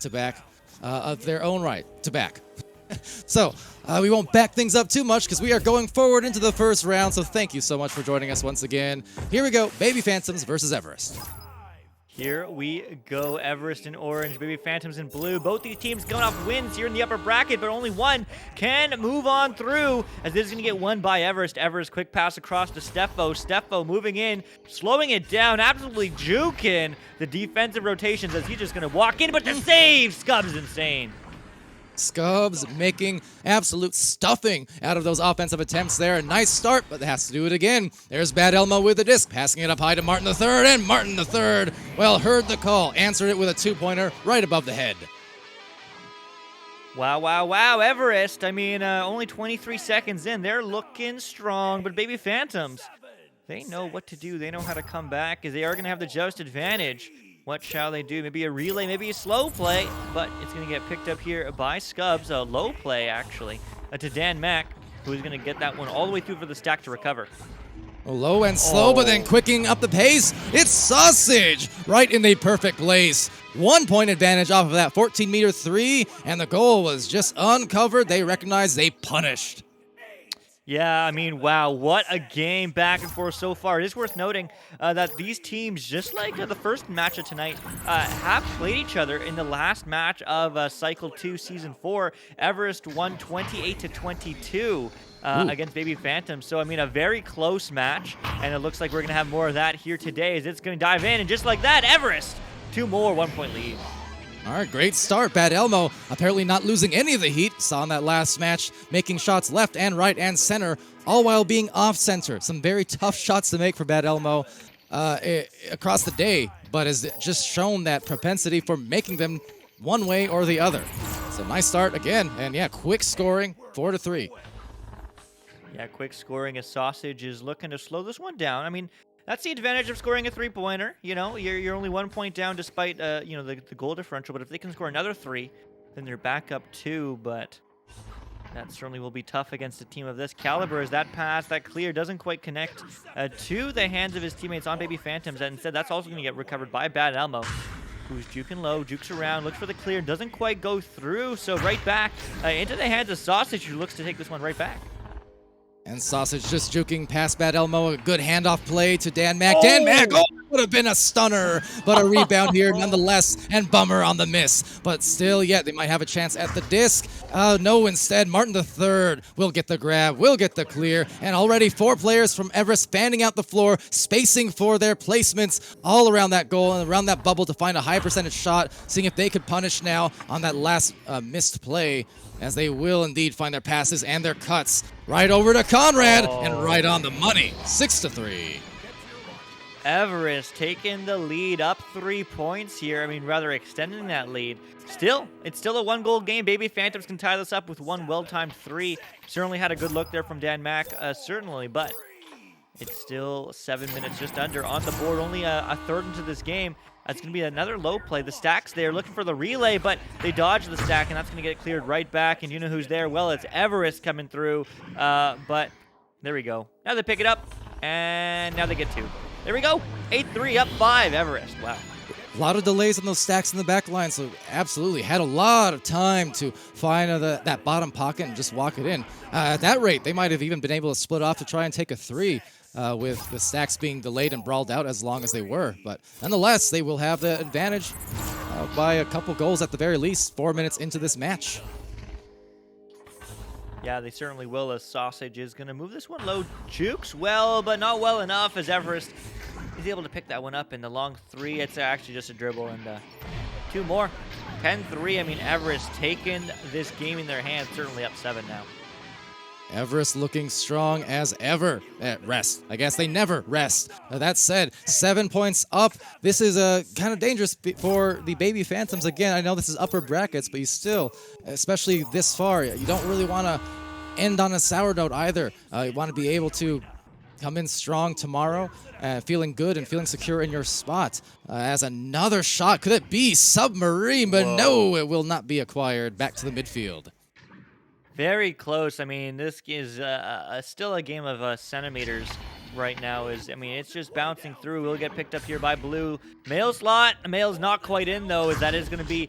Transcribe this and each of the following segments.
to back of their own right to back. So we won't back things up too much because we are going forward into the first round. So thank you so much for joining us once again. Here we go, Baby Phantoms versus Everest. Here we go, Everest in orange, Baby Phantoms in blue. Both these teams going off wins here in the upper bracket, but only one can move on through, as this is going to get won by Everest. Everest, quick pass across to Steffo. Steffo moving in, slowing it down, absolutely juking the defensive rotations as he's just going to walk in, but the save! Scub is insane. Scubs making absolute stuffing out of those offensive attempts there. A nice start, but has to do it again. There's Bad Elmo with the disc, passing it up high to Martin III, and Martin III, well, heard the call, answered it with a two-pointer right above the head. Wow, wow, wow, Everest. I mean, only 23 seconds in. They're looking strong, but Baby Phantoms, they know what to do. They know how to come back, as they are going to have the just advantage. What shall they do? Maybe a relay, maybe a slow play, but it's going to get picked up here by Scubs. A low play, actually, to Dan Mack, who's going to get that one all the way through for the stack to recover. Low and slow, but then quicking up the pace. It's Sausage right in the perfect place. 1 point advantage off of that 14-meter three, and the goal was just uncovered. They recognized, they punished. Yeah, I mean, wow, what a game back and forth so far. It is worth noting that these teams, just like the first match of tonight, have played each other in the last match of Cycle 2, Season 4. Everest won 28-22 against Baby Phantom. So, I mean, a very close match, and it looks like we're going to have more of that here today as it's going to dive in. And just like that, Everest, 2 more 1-point lead. All right, great start. Bad Elmo apparently not losing any of the heat. Saw in that last match, making shots left and right and center, all while being off-center. Some very tough shots to make for Bad Elmo across the day, but has just shown that propensity for making them one way or the other. So nice start again, and yeah, quick scoring, 4-3. Yeah, quick scoring as Sausage is looking to slow this one down. I mean, that's the advantage of scoring a three-pointer. You know, you're only 1 point down despite the goal differential. But if they can score another 3, then they're back up 2. But that certainly will be tough against a team of this caliber. As that pass, that clear doesn't quite connect to the hands of his teammates on Baby Phantoms. And instead, that's also going to get recovered by Bad Elmo, who's juking low, jukes around, looks for the clear, doesn't quite go through. So right back into the hands of Sausage, who looks to take this one right back. And Sausage just juking past Bad Elmo. A good handoff play to Dan Mack. Oh! Dan Mack, would have been a stunner, but a rebound here nonetheless, and bummer on the miss. But still, yeah, they might have a chance at the disc. No, instead, Martin III will get the grab, will get the clear, and already 4 players from Everest fanning out the floor, spacing for their placements all around that goal and around that bubble to find a high percentage shot, seeing if they could punish now on that last missed play, as they will indeed find their passes and their cuts right over to Conrad, and right on the money, 6-3. Everest taking the lead, up 3 points here. I mean, rather extending that lead. Still, it's still a 1-goal game. Baby Phantoms can tie this up with one well-timed 3. Certainly had a good look there from Dan Mack, certainly, but it's still 7 minutes just under on the board. Only a third into this game. That's going to be another low play. The stack's there looking for the relay, but they dodge the stack, and that's going to get cleared right back. And you know who's there? Well, it's Everest coming through, but there we go. Now they pick it up, and now they get 2. There we go. 8-3, up 5, Everest. Wow. A lot of delays on those stacks in the back line, so absolutely had a lot of time to find that bottom pocket and just walk it in. At that rate, they might have even been able to split off to try and take a 3 with the stacks being delayed and brawled out as long as they were. But nonetheless, they will have the advantage by a couple goals at the very least, 4 minutes into this match. Yeah, they certainly will, as Sausage is going to move this one low. Jukes well, but not well enough, as Everest is able to pick that one up in the long 3. It's actually just a dribble, and 2 more. 10-3. I mean, Everest taking this game in their hands, certainly up 7 now. Everest looking strong as ever at rest. I guess they never rest. That said, 7 points up. This is kind of dangerous for the Baby Phantoms. Again, I know this is upper brackets, but you still, especially this far, you don't really want to end on a sour note either. You want to be able to come in strong tomorrow, feeling good and feeling secure in your spot. As another shot, could it be Submarine? But no, it will not be acquired. Back to the midfield. Very close. I mean, this is still a game of centimeters right now is, I mean, it's just bouncing through. Will get picked up here by blue. Mail slot. Mail's not quite in, though, as that is going to be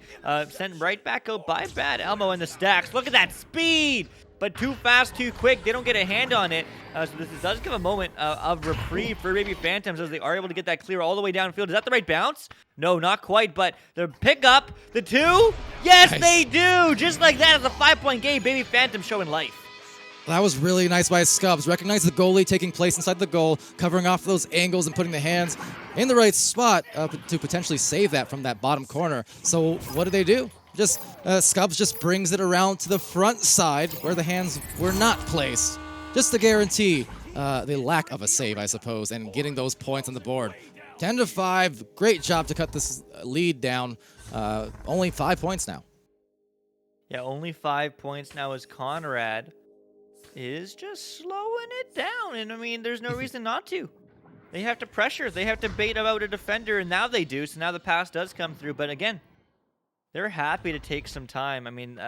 sent right back out by Bad Elmo in the stacks. Look at that speed! But too fast, too quick. They don't get a hand on it. So this does give a moment of reprieve for Baby Phantoms as they are able to get that clear all the way downfield. Is that the right bounce? No, not quite, but the pickup, the two, yes, Nice. they do! Just like that, it's a 5-point game. Baby Phantom showing life. That was really nice by Scubs. Recognize the goalie taking place inside the goal, covering off those angles and putting the hands in the right spot to potentially save that from that bottom corner. So what do? Just Scubs just brings it around to the front side where the hands were not placed, just to guarantee the lack of a save, I suppose, and getting those points on the board. 10-5, great job to cut this lead down. Only 5 points now. Yeah, only 5 points now as Conrad is just slowing it down. And I mean, there's no reason not to. They have to pressure. They have to bait out a defender, and now they do. So now the pass does come through. But again, they're happy to take some time. I mean,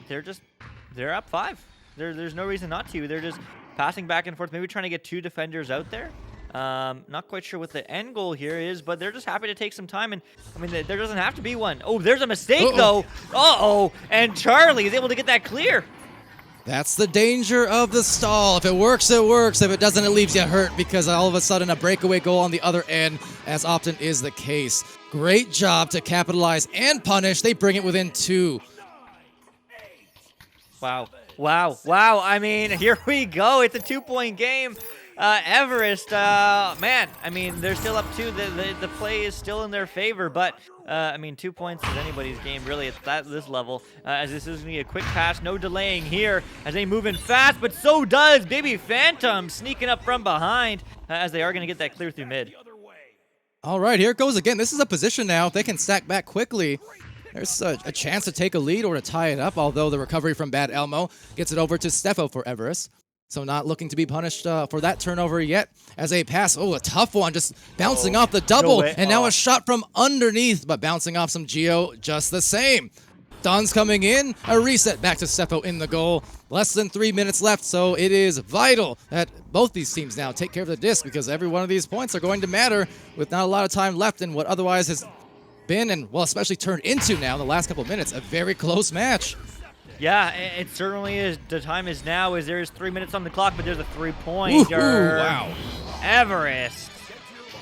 they're up 5. There's no reason not to. They're just passing back and forth, maybe trying to get 2 defenders out there. Not quite sure what the end goal here is, but they're just happy to take some time. And I mean, there doesn't have to be one. Oh, there's a mistake though. Uh-oh, and Charlie is able to get that clear. That's the danger of the stall. If it works, it works. If it doesn't, it leaves you hurt because all of a sudden a breakaway goal on the other end, as often is the case. Great job to capitalize and punish. They bring it within 2. Wow. I mean, here we go. It's a 2-point game. Everest, man, I mean, they're still up 2. The play is still in their favor, but I mean, 2 points is anybody's game, really, at this level, as this is going to be a quick pass, no delaying here, as they move in fast, but so does Baby Phantom, sneaking up from behind, as they are going to get that clear through mid. All right, here it goes again. This is a position now. If they can stack back quickly, there's a chance to take a lead or to tie it up, although the recovery from Bad Elmo gets it over to Steffo for Everest. So not looking to be punished for that turnover yet. As a pass, a tough one, just bouncing off the double. And now a shot from underneath, but bouncing off some Geo just the same. Dunn's coming in, a reset back to Steffo in the goal. Less than 3 minutes left, so it is vital that both these teams now take care of the disc because every one of these points are going to matter with not a lot of time left in what otherwise has been, and well, especially turned into now in the last couple of minutes, a very close match. Yeah, it certainly is. The time is now, as there is 3 minutes on the clock, but there's a 3-pointer. Wow. Everest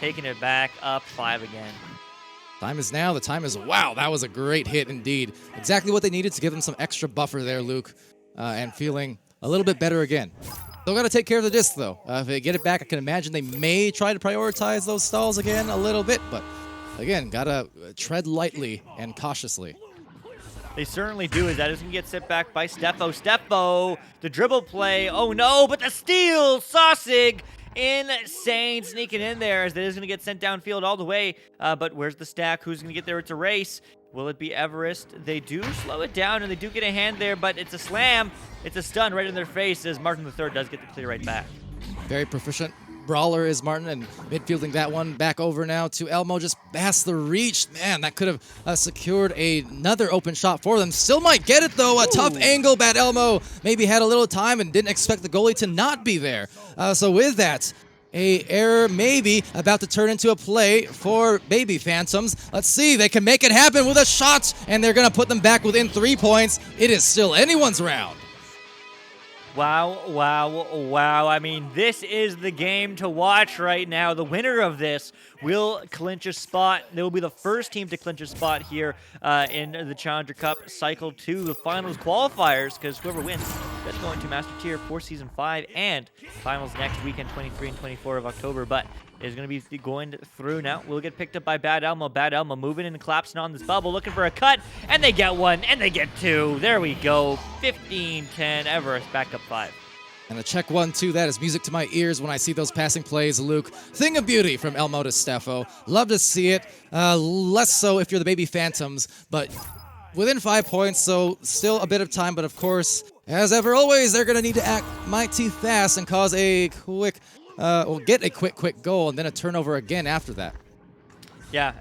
taking it back up 5 again. Time is now. The time is wow. That was a great hit indeed. Exactly what they needed to give them some extra buffer there, Luke, and feeling a little bit better again. Still got to take care of the disc, though. If they get it back, I can imagine they may try to prioritize those stalls again a little bit, but again, got to tread lightly and cautiously. They certainly do, as that is going to get set back by Steffo. Steffo, the dribble play. Oh, no, but the steal. Saucig, insane, sneaking in there as that is going to get sent downfield all the way. But where's the stack? Who's going to get there? It's a race. Will it be Everest? They do slow it down, and they do get a hand there, but it's a slam. It's a stun right in their face as Martin III does get the clear right back. Very proficient brawler is Martin, and midfielding that one back over now to Elmo, just past the reach. Man, that could have secured another open shot for them. Still might get it, though. A tough angle. Bad Elmo maybe had a little time and didn't expect the goalie to not be there. So with that, a error maybe about to turn into a play for Baby Phantoms. Let's see. They can make it happen with a shot, and they're going to put them back within 3 points. It is still anyone's round. Wow. I mean, this is the game to watch right now. The winner of this will clinch a spot. They will be the first team to clinch a spot here in the Challenger Cup Cycle 2, the finals qualifiers, because whoever wins, that's going to Master Tier for Season 5 and finals next weekend, 23 and 24 of October. But is going to be going through now. We'll get picked up by Bad Elmo. Bad Elmo moving in and collapsing on this bubble, looking for a cut, and they get one, and they get 2. There we go. 15-10, Everest back up 5. And a check 1-2, that is music to my ears when I see those passing plays, Luke. Thing of beauty from Elmo to Steffo. Love to see it. Less so if you're the Baby Phantoms, but within 5 points, so still a bit of time. But of course, as ever, always, they're going to need to act mighty fast and cause a quick, get a quick goal and then a turnover again after that. Yeah,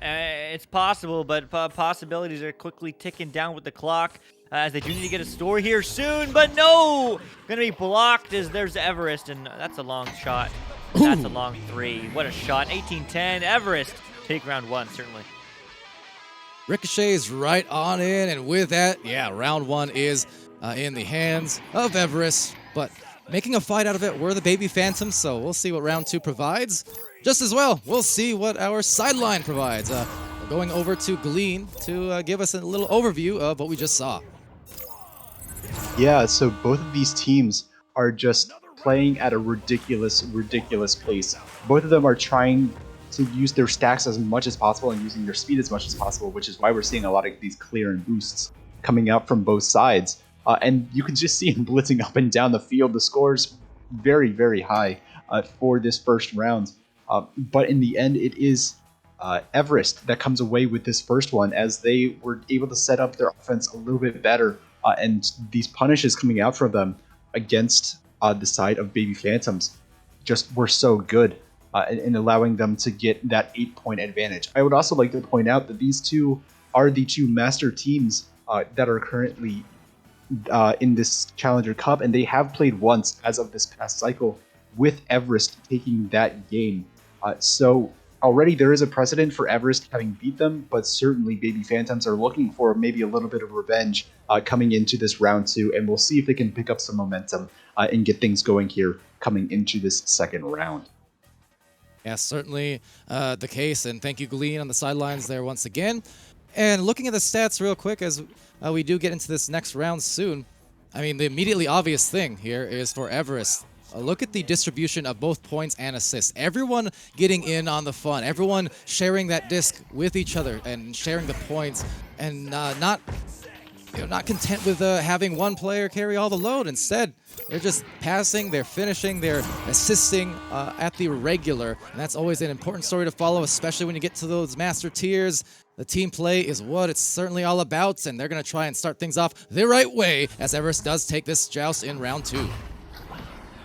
it's possible, but possibilities are quickly ticking down with the clock. As they do need to get a score here soon, but no! Gonna be blocked as there's Everest, and that's a long shot. And that's a long 3. What a shot. 18-10. Everest take round 1, certainly. Ricochet is right on in, and with that, yeah, round 1 is in the hands of Everest, but making a fight out of it were the Baby Phantoms, so we'll see what round 2 provides. Just as well, we'll see what our sideline provides. We're going over to Glean to give us a little overview of what we just saw. Yeah, so both of these teams are just playing at a ridiculous pace. Both of them are trying to use their stacks as much as possible and using their speed as much as possible, which is why we're seeing a lot of these clear and boosts coming out from both sides. And you can just see him blitzing up and down the field. The score's very high for this first round. But in the end, it is Everest that comes away with this first one, as they were able to set up their offense a little bit better. And these punishes coming out from them against the side of Baby Phantoms just were so good in allowing them to get that 8-point advantage. I would also like to point out that these two are the two master teams that are currently in this Challenger Cup, and they have played once as of this past cycle, with Everest taking that game. So already there is a precedent for Everest having beat them, but certainly Baby Phantoms are looking for maybe a little bit of revenge coming into this round 2, and we'll see if they can pick up some momentum and get things going here coming into this second round. Yeah, certainly the case, and thank you, Glean, on the sidelines there once again. And looking at the stats real quick as we do get into this next round soon, I mean, the immediately obvious thing here is for Everest. Look at the distribution of both points and assists. Everyone getting in on the fun. Everyone sharing that disc with each other and sharing the points, and not content with having one player carry all the load. Instead, they're just passing, they're finishing, they're assisting at the regular. And that's always an important story to follow, especially when you get to those master tiers. The team play is what it's certainly all about, and they're going to try and start things off the right way as Everest does take this joust in round 2.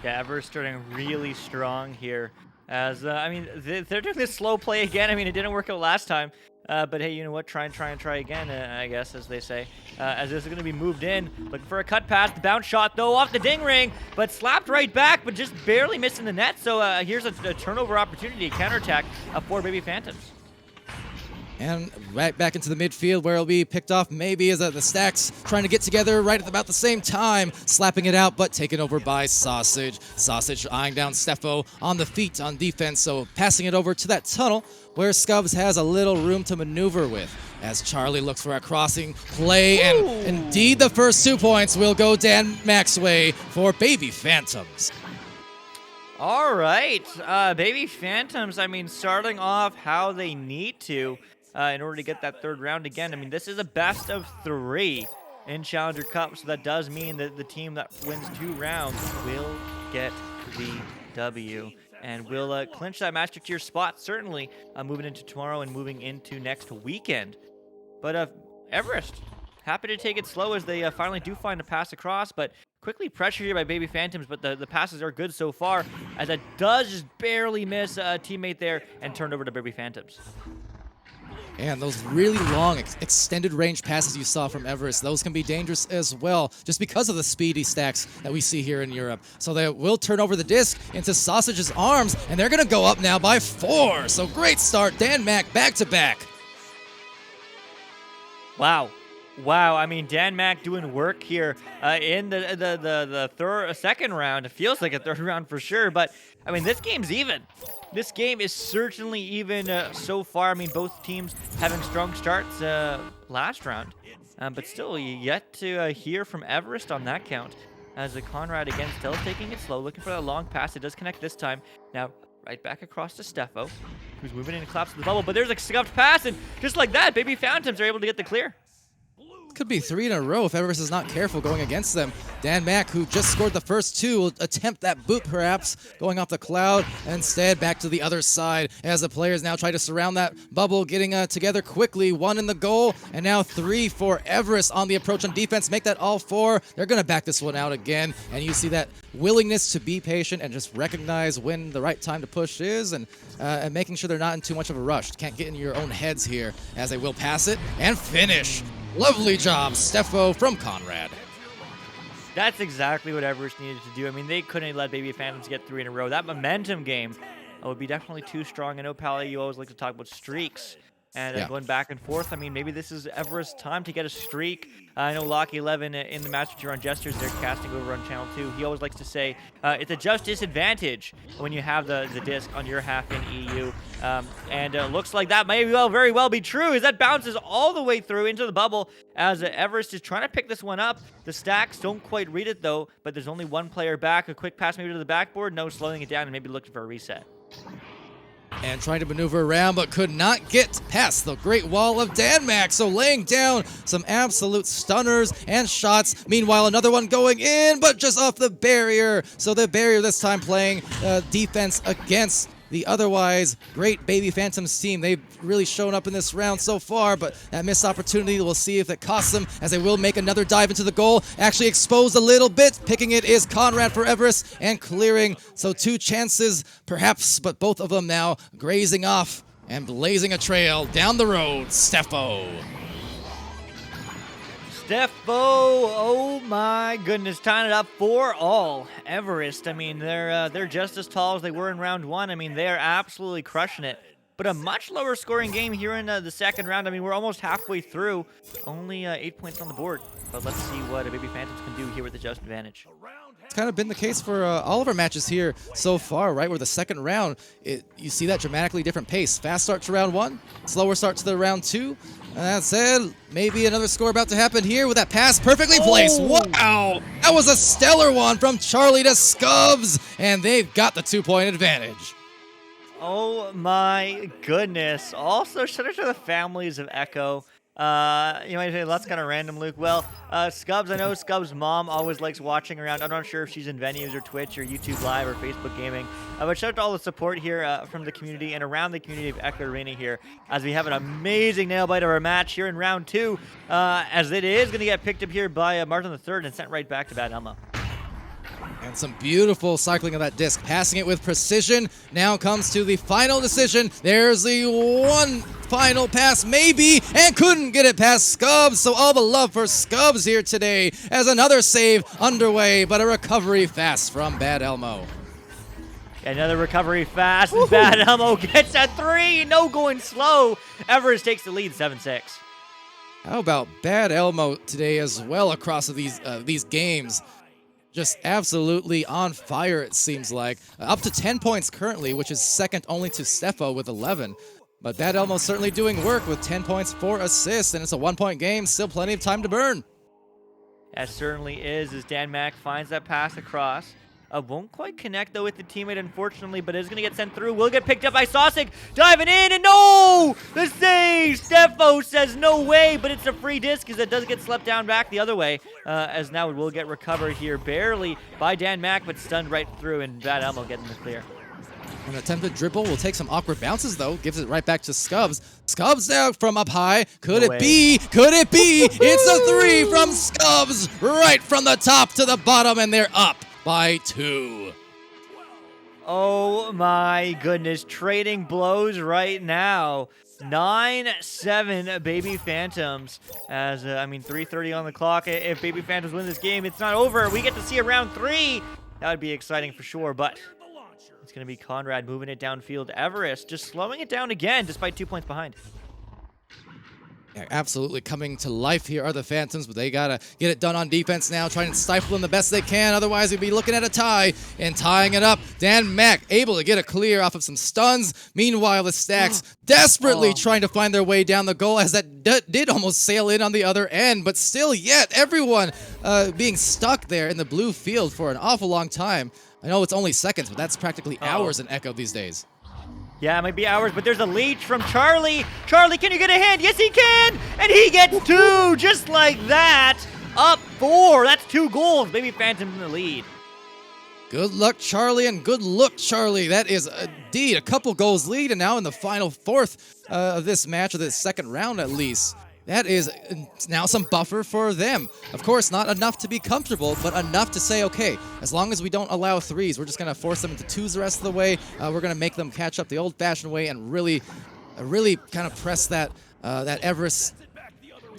Yeah, Everest starting really strong here. As I mean, they're doing this slow play again. I mean, it didn't work out last time. But hey, you know what? Try again, I guess, as they say. As this is going to be moved in. Looking for a cut pass. The bounce shot, though, off the ding ring. But slapped right back, but just barely missing the net. So here's a turnover opportunity, a counterattack for Baby Phantoms. And right back into the midfield where it'll be picked off maybe as the stacks trying to get together right at about the same time, slapping it out, but taken over by Sausage. Sausage eyeing down Steffo on the feet on defense, so passing it over to that tunnel where Scubs has a little room to maneuver with. As Charlie looks for a crossing play, and indeed the first 2 points will go Dan Mac's way for Baby Phantoms. All right, Baby Phantoms, I mean, starting off how they need to. In order to get that third round again. I mean, this is a best of 3 in Challenger Cup, so that does mean that the team that wins 2 rounds will get the W and will clinch that Master Tier spot, certainly moving into tomorrow and moving into next weekend. But Everest, happy to take it slow as they finally do find a pass across, but quickly pressured here by Baby Phantoms, but the passes are good so far, as it does just barely miss a teammate there and turned over to Baby Phantoms. And those really long, extended range passes you saw from Everest, those can be dangerous as well, just because of the speedy stacks that we see here in Europe. So they will turn over the disc into Sausage's arms, and they're going to go up now by 4. So great start, Dan Mac back to back. Wow. I mean, Dan Mac doing work here in the second round. It feels like a third round for sure, but I mean, this game's even. This game is certainly even so far. I mean, both teams having strong starts last round, but still yet to hear from Everest on that count. As Conrad again still taking it slow, looking for that long pass. It does connect this time. Now right back across to Steffo, who's moving in and collapses the bubble, but there's a scuffed pass, and just like that, Baby Phantoms are able to get the clear. Could be 3 in a row if Everest is not careful going against them. Dan Mac, who just scored the first 2, will attempt that boot perhaps, going off the cloud. Instead, back to the other side as the players now try to surround that bubble, getting together quickly. 1 in the goal, and now 3 for Everest on the approach on defense. Make that all 4. They're going to back this one out again, and you see that willingness to be patient and just recognize when the right time to push is, and making sure they're not in too much of a rush. Can't get in your own heads here, as they will pass it and finish. Lovely job, Steffo from Conrad. That's exactly what Everest needed to do. I mean, they couldn't let Baby Phantoms get 3 in a row. That momentum game would be definitely too strong. I know, Pally, you always like to talk about streaks and Yeah. going back and forth. I mean, maybe this is Everest's time to get a streak. I know Locky11 in the match with Your Gestures, they're casting over on Channel 2. He always likes to say it's a just disadvantage when you have the disc on your half in EU. And looks like that may very well be true, as that bounces all the way through into the bubble as Everest is trying to pick this one up. The stacks don't quite read it, though, but there's only one player back. A quick pass maybe to the backboard, no, slowing it down and maybe looking for a reset. And trying to maneuver around, but could not get past the Great Wall of Denmark. So laying down some absolute stunners and shots. Meanwhile, another one going in, but just off the barrier. So the barrier this time playing defense against the otherwise great Baby Phantoms team. They've really shown up in this round so far, but that missed opportunity, we'll see if it costs them, as they will make another dive into the goal. Actually exposed a little bit. Picking it is Conrad for Everest and clearing. So 2 chances perhaps, but both of them now grazing off and blazing a trail down the road. Steffo. Oh my goodness, tying it up for all. Everest, I mean, they're just as tall as they were in round 1. I mean, they are absolutely crushing it. But a much lower scoring game here in the second round. I mean, we're almost halfway through. Only 8 points on the board. But let's see what Baby Phantoms can do here with the just advantage. It's kind of been the case for all of our matches here so far, right? Where the second round, you see that dramatically different pace. Fast start to round 1, slower start to the round 2. And that said, maybe another score about to happen here with that pass perfectly placed. Wow! That was a stellar one from Charlie to Scubs, and they've got the 2-point advantage. Oh my goodness. Also, shout out to the families of Echo. You might say that's kind of random, Luke. Well, Scubs, I know Scubs' mom always likes watching around. I'm not sure if she's in venues or Twitch or YouTube Live or Facebook Gaming. But shout out to all the support here from the community and around the community of Echo Arena here, as we have an amazing nail bite of our match here in round 2, as it is going to get picked up here by Martin III and sent right back to Bad Elmo. And some beautiful cycling of that disc, passing it with precision. Now comes to the final decision. There's the one final pass, maybe, and couldn't get it past Scubs. So all the love for Scubs here today as another save underway, but a recovery fast from Bad Elmo. Another recovery fast. Bad Elmo gets a 3. No going slow. Everest takes the lead 7-6. How about Bad Elmo today as well across these games? Just absolutely on fire, it seems like. Up to 10 points currently, which is second only to Steffo with 11. But Bad Elmo certainly doing work with 10 points, 4 assists, and it's a 1-point game. Still plenty of time to burn. That certainly is, as Dan Mack finds that pass across. Won't quite connect, though, with the teammate, unfortunately, but is going to get sent through. Will get picked up by Sosik, diving in, and no! The save! Steffo says no way, but it's a free disc, as it does get slept down back the other way, as now it will get recovered here, barely by Dan Mack, but stunned right through, and Bad Elmo getting the clear. An attempted dribble will take some awkward bounces, though. Gives it right back to Scubs. Scubs now from up high. Could it be? Could it be? It's a 3 from Scubs, right from the top to the bottom, and they're up by 2. Oh my goodness, trading blows right now. 9-7 Baby Phantoms, as I mean 3:30 on the clock. If Baby Phantoms win this game, it's not over. We get to see a round 3. That would be exciting for sure, but it's going to be Conrad moving it downfield. Everest just slowing it down again despite 2 points behind. Yeah, absolutely coming to life here are the Phantoms, but they gotta get it done on defense now, trying to stifle them the best they can. Otherwise, we'd be looking at a tie, and tying it up. Dan Mack able to get a clear off of some stuns. Meanwhile, the Stacks desperately trying to find their way down the goal, as that did almost sail in on the other end, but still yet everyone being stuck there in the blue field for an awful long time. I know it's only seconds, but that's practically hours in Echo these days. Yeah, it might be hours, but there's a leech from Charlie. Charlie, can you get a hand? Yes, he can! And he gets 2, just like that. Up 4. That's 2 goals. Baby Phantom in the lead. Good luck, Charlie, and good look, Charlie. That is indeed a couple goals lead, and now in the final fourth of this match, or this second round at least. That is now some buffer for them. Of course, not enough to be comfortable, but enough to say, okay, as long as we don't allow 3s, we're just going to force them into 2s the rest of the way. We're going to make them catch up the old-fashioned way and really kind of press that Everest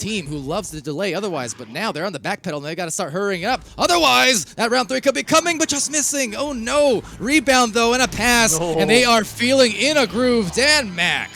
team who loves to delay otherwise, but now they're on the back pedal and they got to start hurrying up. Otherwise, that round 3 could be coming, but just missing. Oh no. Rebound though and a pass, and they are feeling in a groove. Dan Mac.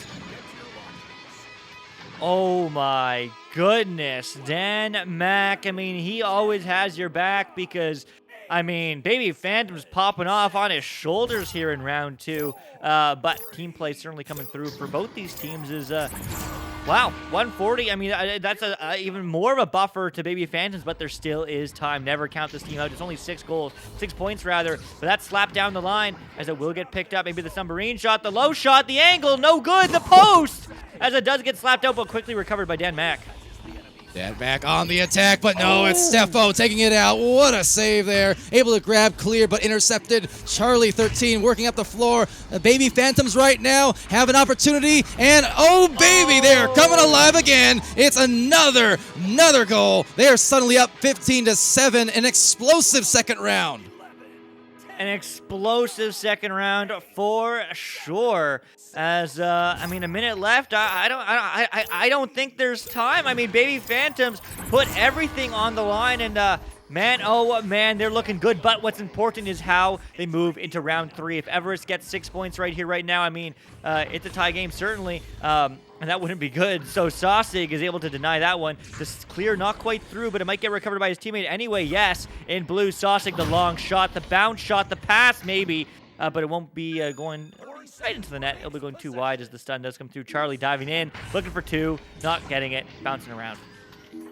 Oh my goodness. Dan Mac, I mean, he always has your back because, I mean, Baby Phantom's popping off on his shoulders here in round 2. But team play certainly coming through for both these teams is, wow, 140. I mean, that's even more of a buffer to Baby Phantoms, but there still is time. Never count this team out. It's only 6 points rather. But that slap down the line as it will get picked up. Maybe the submarine shot, the low shot, the angle, no good. The post as it does get slapped out, but quickly recovered by Dan Mac. Dan Mac on the attack, but no, it's Steffo taking it out. What a save there. Able to grab clear, but intercepted. Charlie 13 working up the floor. The Baby Phantoms right now have an opportunity, and oh baby, they're coming alive again. It's another goal. They are suddenly up 15-7, an explosive second round. An explosive second round for sure. As I mean, a minute left. I don't think there's time. I mean, Baby Phantoms put everything on the line, and man, oh man, they're looking good. But what's important is how they move into round 3. If Everest gets 6 points right here, right now, I mean, it's a tie game certainly. And that wouldn't be good. So Sausig is able to deny that one. This clear not quite through, but it might get recovered by his teammate anyway. Yes, in blue, Sausig, the long shot, the bounce shot, the pass maybe, but it won't be going right into the net. It'll be going too wide as the stun does come through. Charlie diving in, looking for 2, not getting it, bouncing around.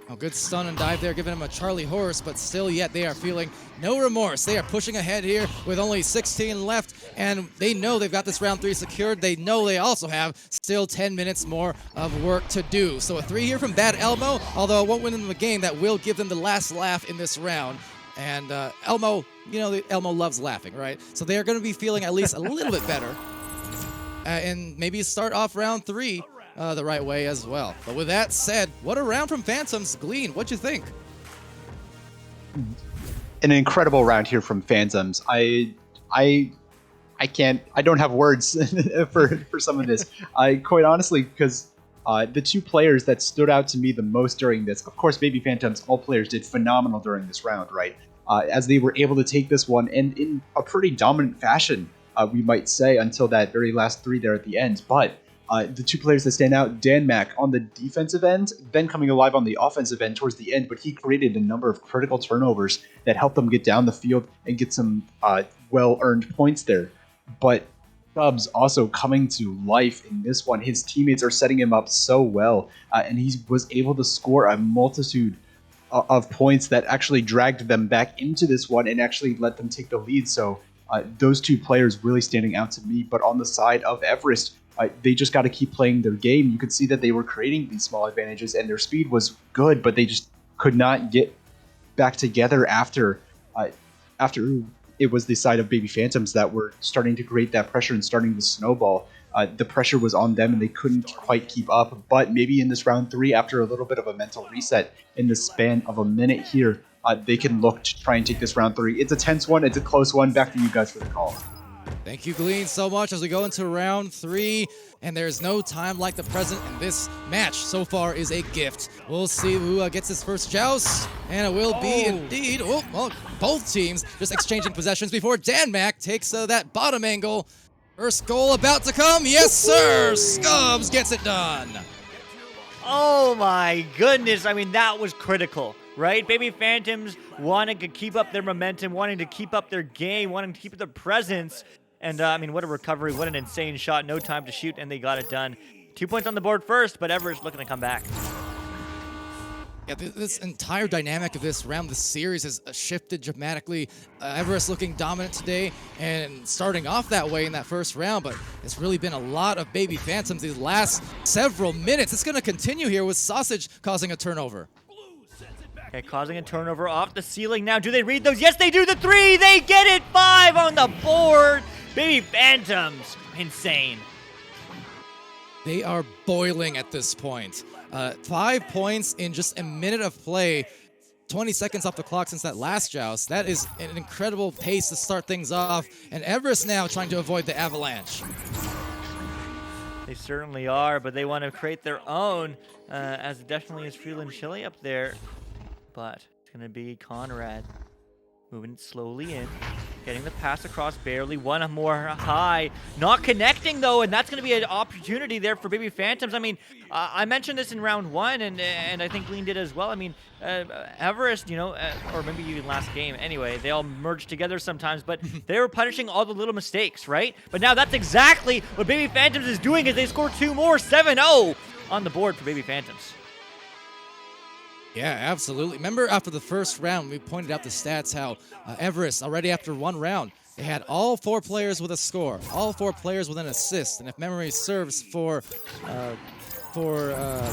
Oh, good stun and dive there, giving him a Charlie horse, but still yet they are feeling no remorse. They are pushing ahead here with only 16 left, and they know they've got this round 3 secured. They know they also have still 10 minutes more of work to do. So a 3 here from Bad Elmo, although it won't win them the game, that will give them the last laugh in this round. And Elmo, you know, Elmo loves laughing, right? So they are going to be feeling at least a little bit better. And maybe start off round 3 the right way as well. But with that said, what a round from Phantoms. Glean, what'd you think? An incredible round here from Phantoms. I don't have words for some of this. I quite honestly, because the 2 players that stood out to me the most during this, of course, Baby Phantoms, all players did phenomenal during this round, right? As they were able to take this one and in a pretty dominant fashion, we might say, until that very last 3 there at the end. But the 2 players that stand out, Dan Mac on the defensive end, then coming alive on the offensive end towards the end, but he created a number of critical turnovers that helped them get down the field and get some well-earned points there. But Stubbs also coming to life in this one. His teammates are setting him up so well, and he was able to score a multitude of points that actually dragged them back into this one and actually let them take the lead. So those 2 players really standing out to me. But on the side of Everest, they just got to keep playing their game. You could see that they were creating these small advantages, and their speed was good, but they just could not get back together after it was the side of Baby Phantoms that were starting to create that pressure and starting to snowball. The pressure was on them, and they couldn't quite keep up. But maybe in this round 3, after a little bit of a mental reset in the span of a minute here, they can look to try and take this round 3. It's a tense one. It's a close one. Back to you guys for the call. Thank you, Glean, so much as we go into round 3, and there's no time like the present, and this match so far is a gift. We'll see who gets his first joust, and it will be indeed, both teams just exchanging possessions before Dan Mac takes that bottom angle. First goal about to come, yes sir, Stubbs gets it done. Oh my goodness, I mean, that was critical. Right? Baby Phantoms wanting to keep up their momentum, wanting to keep up their game, wanting to keep their presence. And, I mean, what a recovery. What an insane shot. No time to shoot, and they got it done. 2 points on the board first, but Everest looking to come back. Yeah, this entire dynamic of this round, this series has shifted dramatically. Everest looking dominant today and starting off that way in that first round, but it's really been a lot of Baby Phantoms these last several minutes. It's going to continue here with Sausage causing a turnover. Okay, causing a turnover off the ceiling now. Do they read those? Yes, they do. The 3. They get it. 5 on the board. Baby Phantoms. Insane. They are boiling at this point. 5 points in just a minute of play. 20 seconds off the clock since that last joust. That is an incredible pace to start things off. And Everest now trying to avoid the avalanche. They certainly are, but they want to create their own, as it definitely is feeling chilly up there. But it's going to be Conrad moving it slowly in, getting the pass across barely, one more high, not connecting though, and that's going to be an opportunity there for Baby Phantoms. I mean, I mentioned this in round one, and I think Lean did as well. I mean, Everest, you know, or maybe even last game. Anyway, they all merge together sometimes, but they were punishing all the little mistakes, right? But now that's exactly what Baby Phantoms is doing, as they score two more, 7-0 on the board for Baby Phantoms. Yeah, absolutely. Remember after the first round, we pointed out the stats how Everest, already after one round, they had all 4 players with a score, all 4 players with an assist. And if memory serves for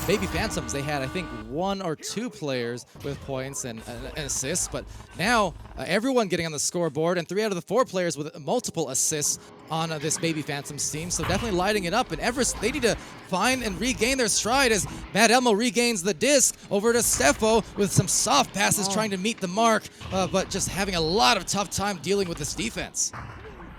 Baby Phantoms, they had, I think, 1 or 2 players with points and assists. But now, everyone getting on the scoreboard, and 3 out of the 4 players with multiple assists on this Baby Phantoms team. So definitely lighting it up. And Everest, they need to find and regain their stride as Bad Elmo regains the disc over to Steffo with some soft passes trying to meet the mark, but just having a lot of tough time dealing with this defense.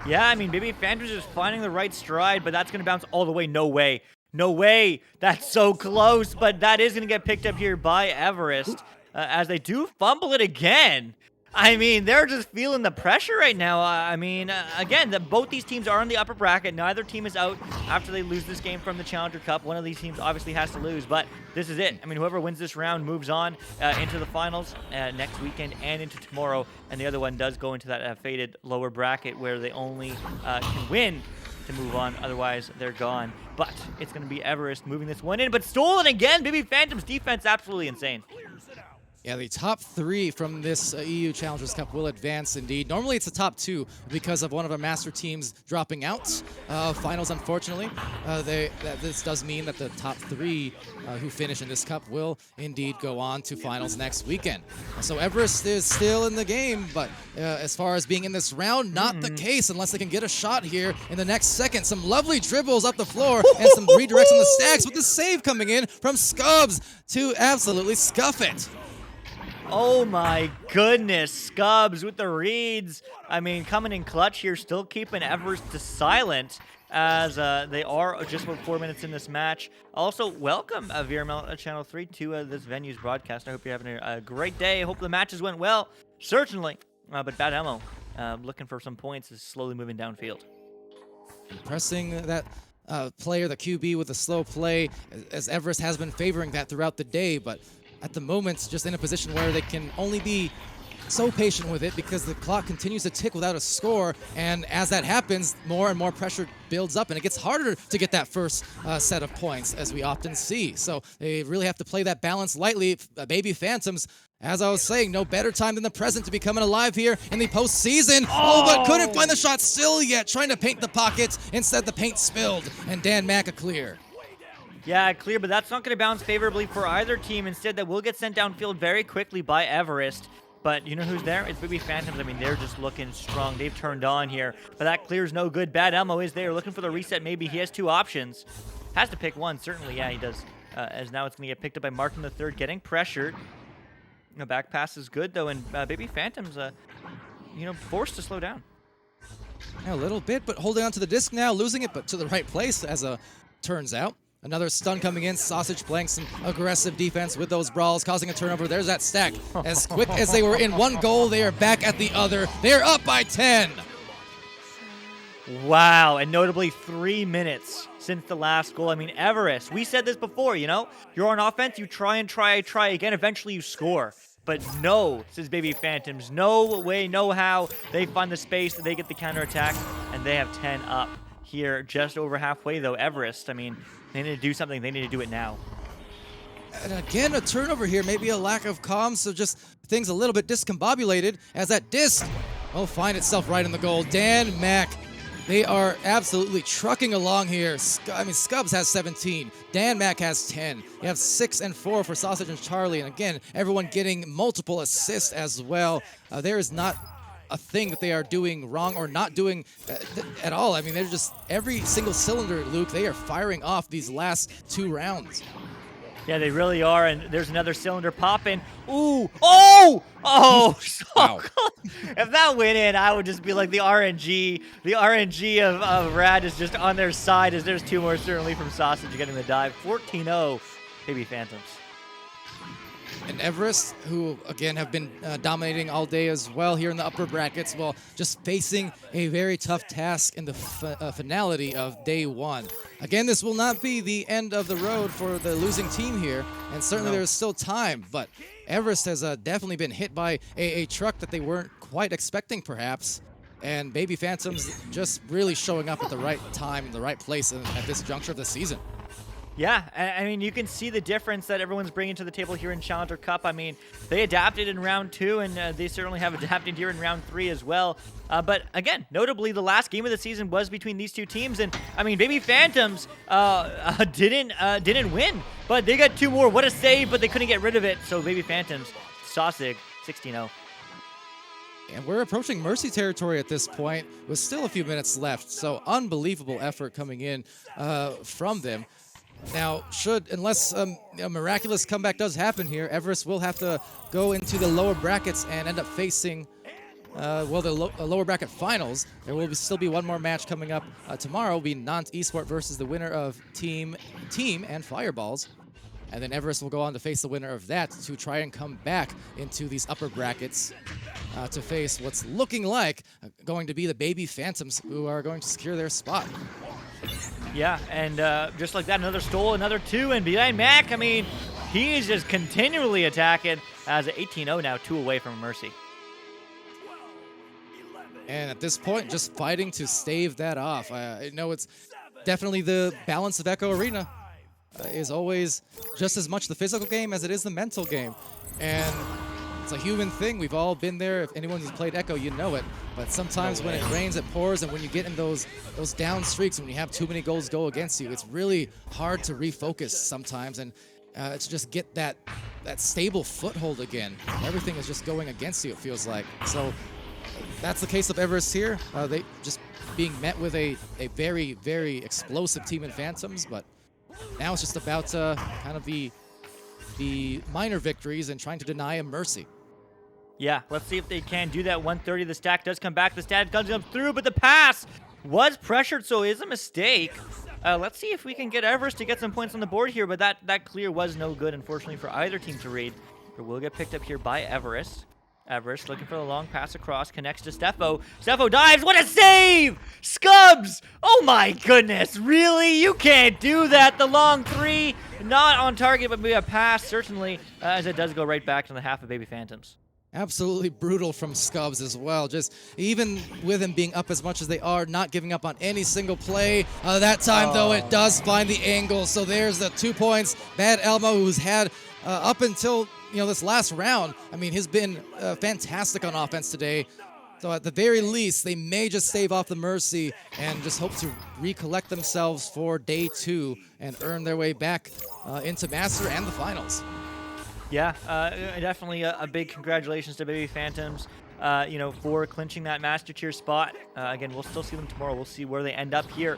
Yeah, I mean, Baby Phantoms is finding the right stride, but that's going to bounce all the way. No way. No way. That's so close, but that is going to get picked up here by Everest, as they do fumble it again. I mean, they're just feeling the pressure right now. I mean, again, both these teams are in the upper bracket. Neither team is out after they lose this game from the Challenger Cup. One of these teams obviously has to lose, but this is it. I mean, whoever wins this round moves on into the finals next weekend and into tomorrow, and the other one does go into that faded lower bracket where they only can win to move on. Otherwise, they're gone. But it's going to be Everest moving this one in, but stolen again. Baby Phantoms defense absolutely insane. Yeah, the top 3 from this EU Challengers Cup will advance indeed. Normally it's the top 2 because of one of our master teams dropping out finals, unfortunately. This does mean that the top 3 who finish in this cup will indeed go on to finals next weekend. So Everest is still in the game, but as far as being in this round, not the case unless they can get a shot here in the next second. Some lovely dribbles up the floor and some redirects on the stacks, with the save coming in from Scubs to absolutely scuff it. Oh my goodness, Scubs with the reads. I mean, coming in clutch here, still keeping Everest to silent, as they are just about 4 minutes in this match. Also, welcome VRML Channel 3 to this venue's broadcast. I hope you're having a great day. I hope the matches went well, certainly. But Bad Elmo, looking for some points, is slowly moving downfield. Pressing that player, the QB, with a slow play, as Everest has been favoring that throughout the day, but at the moment, just in a position where they can only be so patient with it because the clock continues to tick without a score, and as that happens, more and more pressure builds up, and it gets harder to get that first set of points, as we often see. So they really have to play that balance lightly. Baby Phantoms, as I was saying, no better time than the present to be coming alive here in the postseason. Oh, but couldn't find the shot still yet, trying to paint the pockets. Instead, the paint spilled, and Dan Mack a clear. Yeah, clear, but that's not going to bounce favorably for either team. Instead, that will get sent downfield very quickly by Everest. But you know who's there? It's Baby Phantoms. I mean, they're just looking strong. They've turned on here. But that clear's no good. Bad Elmo is there looking for the reset. Maybe he has 2 options. Has to pick one. Certainly, yeah, he does. As now it's going to get picked up by Martin the third, getting pressured. The back pass is good, though. And Baby Phantoms, forced to slow down. Yeah, a little bit, but holding on to the disc now. Losing it, but to the right place, as turns out. Another stun coming in. Sausage playing some aggressive defense with those brawls, causing a turnover. There's that stack. As quick as they were in one goal, they are back at the other. They're up by 10. Wow, and notably 3 minutes since the last goal. I mean, Everest, we said this before, you know? You're on offense, you try again, eventually you score. But no, says Baby Phantoms. No way, no how. They find the space, they get the counterattack, and they have 10 up here just over halfway, though. Everest, I mean, they need to do something. They need to do it now. And again, a turnover here. Maybe a lack of comms, so just things a little bit discombobulated as that disc will find itself right in the goal. Dan Mack, they are absolutely trucking along here. Scubs has 17. Dan Mack has 10. You have 6 and 4 for Sausage and Charlie. And again, everyone getting multiple assists as well. There is not a thing that they are doing wrong or not doing at all. I mean, they're just every single cylinder, Luke, they are firing off these last 2 rounds. Yeah, they really are, and there's another cylinder popping. Ooh! Oh! So Wow. close. If that went in, I would just be like the RNG. The RNG of Rad is just on their side as there's 2 more certainly from Sausage getting the dive. 14-0, Baby Phantoms. And Everest, who again have been dominating all day as well here in the upper brackets, well, just facing a very tough task in the finality of day 1. Again, this will not be the end of the road for the losing team here, and certainly there's still time, but Everest has definitely been hit by a truck that they weren't quite expecting, perhaps. And Baby Phantoms just really showing up at the right time, in the right place at this juncture of the season. Yeah, I mean, you can see the difference that everyone's bringing to the table here in Challenger Cup. I mean, they adapted in round 2, and they certainly have adapted here in round 3 as well. But again, notably, the last game of the season was between these 2 teams, and I mean, Baby Phantoms didn't win, but they got 2 more. What a save, but they couldn't get rid of it. So Baby Phantoms, Sausig, 16-0. And we're approaching Mercy territory at this point with still a few minutes left. So unbelievable effort coming in from them. Now, unless a miraculous comeback does happen here, Everest will have to go into the lower brackets and end up facing, the lower bracket finals. There will still be one more match coming up tomorrow. Will be Nantes Esport versus the winner of Team and Fireballs. And then Everest will go on to face the winner of that to try and come back into these upper brackets to face what's looking like going to be the Baby Phantoms, who are going to secure their spot. Yeah, and just like that, another stole, another 2, and behind Mac, I mean, he's just continually attacking as 18-0 now, 2 away from Mercy. And at this point, just fighting to stave that off. I know it's definitely the balance of Echo Arena is always just as much the physical game as it is the mental game. And it's a human thing. We've all been there. If anyone who's played Echo, you know it. But sometimes when it rains, it pours, and when you get in those down streaks, when you have too many goals go against you, it's really hard to refocus sometimes, and to just get that stable foothold again. Everything is just going against you, it feels like. So that's the case of Everest here. They just being met with a very, very explosive team in Phantoms, but now it's just about kind of the minor victories and trying to deny a Mercy. Yeah, let's see if they can do that. 130, the stack does come back. The stack comes up through, but the pass was pressured, so it is a mistake. Let's see if we can get Everest to get some points on the board here, but that clear was no good, unfortunately, for either team to read. It will get picked up here by Everest. Everest looking for the long pass across, connects to Steffo. Steffo dives, what a save! Scubs! Oh my goodness, really? You can't do that. The long 3, not on target, but maybe a pass, certainly, as it does go right back to the half of Baby Phantoms. Absolutely brutal from Scubs as well. Just even with them being up as much as they are, not giving up on any single play. That time, though, it does find the angle. So there's the 2 points. Bad Elmo, who's had up until this last round, I mean, he's been fantastic on offense today. So at the very least, they may just stave off the Mercy and just hope to recollect themselves for day 2 and earn their way back into Master and the finals. Yeah, definitely a big congratulations to Baby Phantoms, for clinching that Master Tier spot. Again, we'll still see them tomorrow. We'll see where they end up here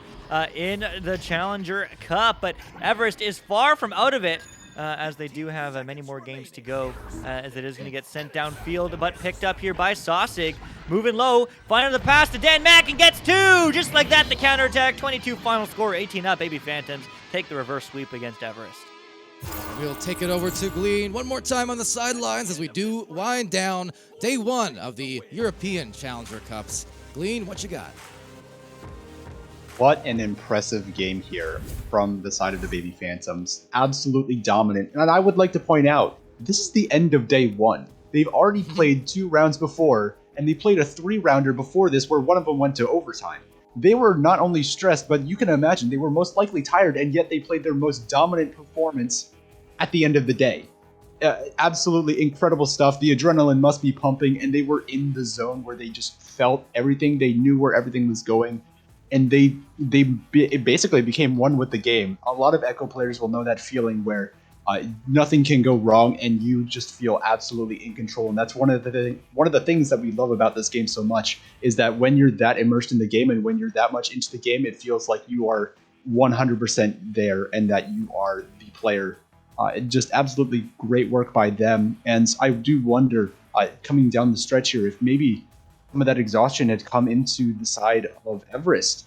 in the Challenger Cup. But Everest is far from out of it, as they do have many more games to go, as it is going to get sent downfield, but picked up here by Sausig. Moving low, finding the pass to Dan Mack and gets 2! Just like that, the counterattack, 22 final score, 18 up. Baby Phantoms take the reverse sweep against Everest. We'll take it over to Glean one more time on the sidelines as we do wind down day 1 of the European Challenger Cups. Glean, what you got? What an impressive game here from the side of the Baby Phantoms. Absolutely dominant. And I would like to point out, this is the end of day 1. They've already played 2 rounds before, and they played a 3-rounder before this where one of them went to overtime. They were not only stressed, but you can imagine they were most likely tired, and yet they played their most dominant performance at the end of the day. Absolutely incredible stuff. The adrenaline must be pumping, and they were in the zone where they just felt everything. They knew where everything was going, and it basically became one with the game. A lot of Echo players will know that feeling where nothing can go wrong, and you just feel absolutely in control. And that's one of the things that we love about this game so much, is that when you're that immersed in the game and when you're that much into the game, it feels like you are 100% there and that you are the player Just absolutely great work by them. And I do wonder, coming down the stretch here, if maybe some of that exhaustion had come into the side of Everest,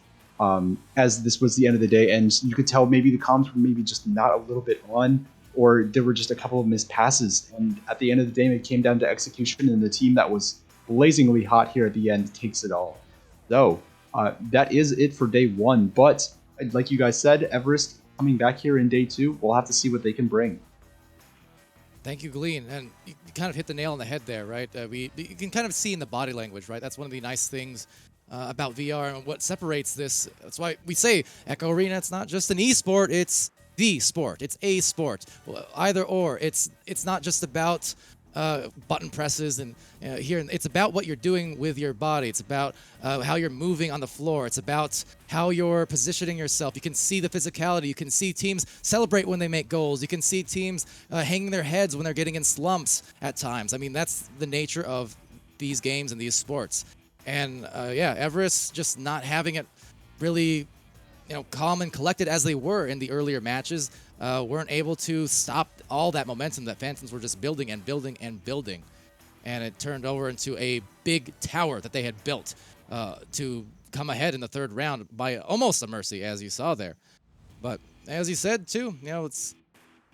as this was the end of the day. And you could tell maybe the comms were maybe just not a little bit on, or there were just a couple of missed passes. And at the end of the day, it came down to execution, and the team that was blazingly hot here at the end takes it all. So that is it for day one. But like you guys said, Everest coming back here in day two, we'll have to see what they can bring. Thank you, Glean. And you kind of hit the nail on the head there, right? You can kind of see in the body language, right? That's one of the nice things about VR and what separates this. That's why we say Echo Arena, it's not just an esport, it's the sport. It's a sport. Well, either or. It's not just about button presses and here. It's about what you're doing with your body. It's about how you're moving on the floor. It's about how you're positioning yourself. You can see the physicality. You can see teams celebrate when they make goals. You can see teams hanging their heads when they're getting in slumps at times. I mean, that's the nature of these games and these sports. And yeah, Everest just not having it really, calm and collected as they were in the earlier matches, weren't able to stop all that momentum that Phantoms were just building and building and building. And it turned over into a big tower that they had built to come ahead in the third round by almost a mercy, as you saw there. But as you said, too, it's,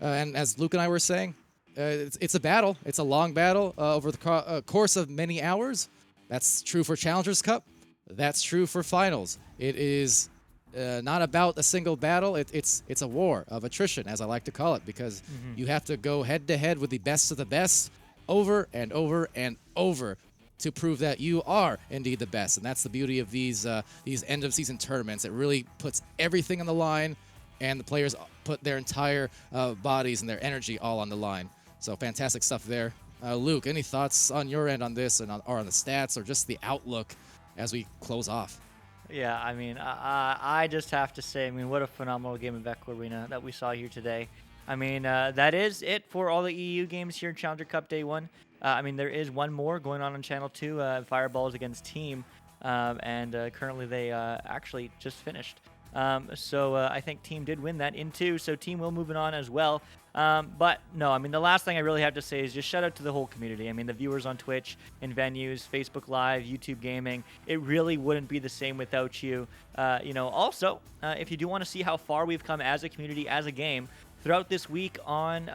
and as Luke and I were saying, it's a battle. It's a long battle over the course of many hours. That's true for Challengers Cup. That's true for finals. It is not about a single battle. It's a war of attrition, as I like to call it, because you have to go head to head with the best of the best over and over and over to prove that you are indeed the best. And that's the beauty of these end of season tournaments. It really puts everything on the line, and the players put their entire bodies and their energy all on the line. So fantastic stuff there. Luke, any thoughts on your end on this or on the stats or just the outlook as we close off? Yeah, I mean, I just have to say, I mean, what a phenomenal game of Echo Arena that we saw here today. I mean, that is it for all the EU games here in Challenger Cup Day 1. I mean, there is one more going on Channel 2, Fireballs against Team, and currently they actually just finished. So I think Team did win that in 2, so Team will move it on as well. But no, I mean, the last thing I really have to say is just shout out to the whole community. I mean, the viewers on Twitch, in venues, Facebook Live, YouTube Gaming, it really wouldn't be the same without you. Also, if you do want to see how far we've come as a community, as a game, throughout this week on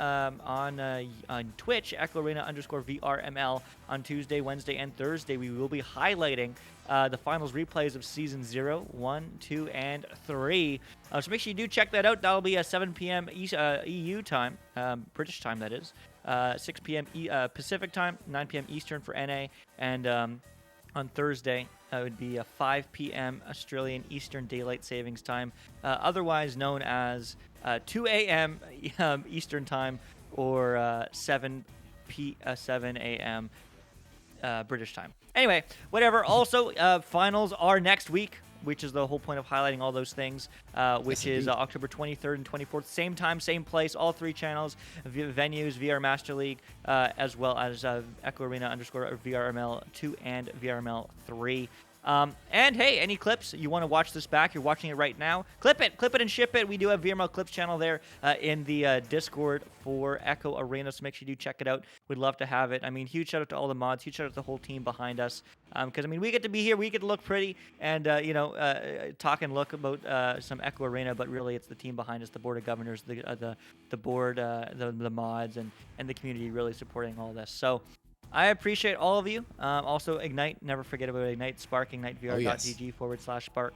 Twitch, Echo Arena _VRML on Tuesday, Wednesday, and Thursday, we will be highlighting the finals replays of Season 0, 1, 2, and 3. So make sure you do check that out. That'll be 7 p.m. EU time, British time, that is. 6 p.m. Pacific time, 9 p.m. Eastern for NA, and on Thursday, it would be 5 p.m. Australian Eastern Daylight Savings Time, otherwise known as 2 a.m. Eastern Time or 7 a.m. British Time. Anyway, whatever. Also, finals are next week, which is the whole point of highlighting all those things, which is October 23rd and 24th. Same time, same place, all 3 channels, venues, VR Master League, as well as Echo Arena _VRML 2 and VRML 3. And hey, any clips you want to watch this back, you're watching it right now, clip it and ship it. We do have VRML Clips channel there in the Discord for Echo Arena, so make sure you do check it out. We'd love to have it. I mean, huge shout out to all the mods, huge shout out to the whole team behind us, because I mean, we get to be here, we get to look pretty, and talk and look about some Echo Arena, but really it's the team behind us, the board of governors, the board, the mods, and the community really supporting all this. So I appreciate all of you. Also, Ignite. Never forget about Ignite. Spark, ignitevr.gg/Spark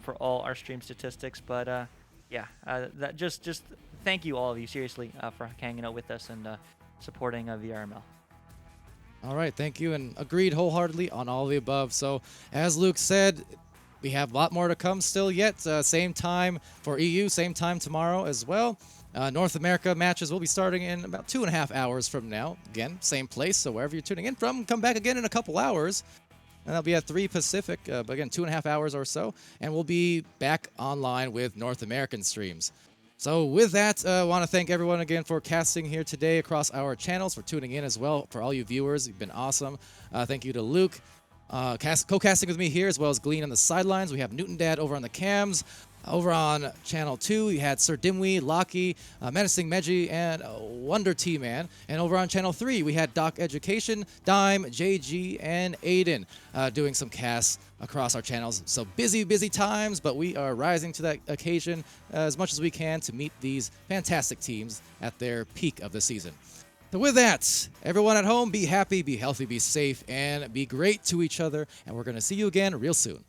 for all our stream statistics. But that just thank you all of you seriously for hanging out with us and supporting VRML. All right, thank you, and agreed wholeheartedly on all of the above. So, as Luke said, we have a lot more to come still yet. Same time for EU, same time tomorrow as well. North America matches will be starting in about 2.5 hours from now. Again, same place, so wherever you're tuning in from, come back again in a couple hours. And that'll be at 3 Pacific, but again, 2.5 hours or so. And we'll be back online with North American streams. So with that, I want to thank everyone again for casting here today across our channels, for tuning in as well. For all you viewers, you've been awesome. Thank you to Luke. Co-casting with me here, as well as Glean on the sidelines. We have Newton Dad over on the cams. Over on Channel 2, we had Sir Dimwee, Lockie, Menacing Meji, and Wonder T-Man. And over on Channel 3, we had Doc Education, Dime, JG, and Aiden doing some casts across our channels. So busy, busy times, but we are rising to that occasion as much as we can to meet these fantastic teams at their peak of the season. So with that, everyone at home, be happy, be healthy, be safe, and be great to each other. And we're going to see you again real soon.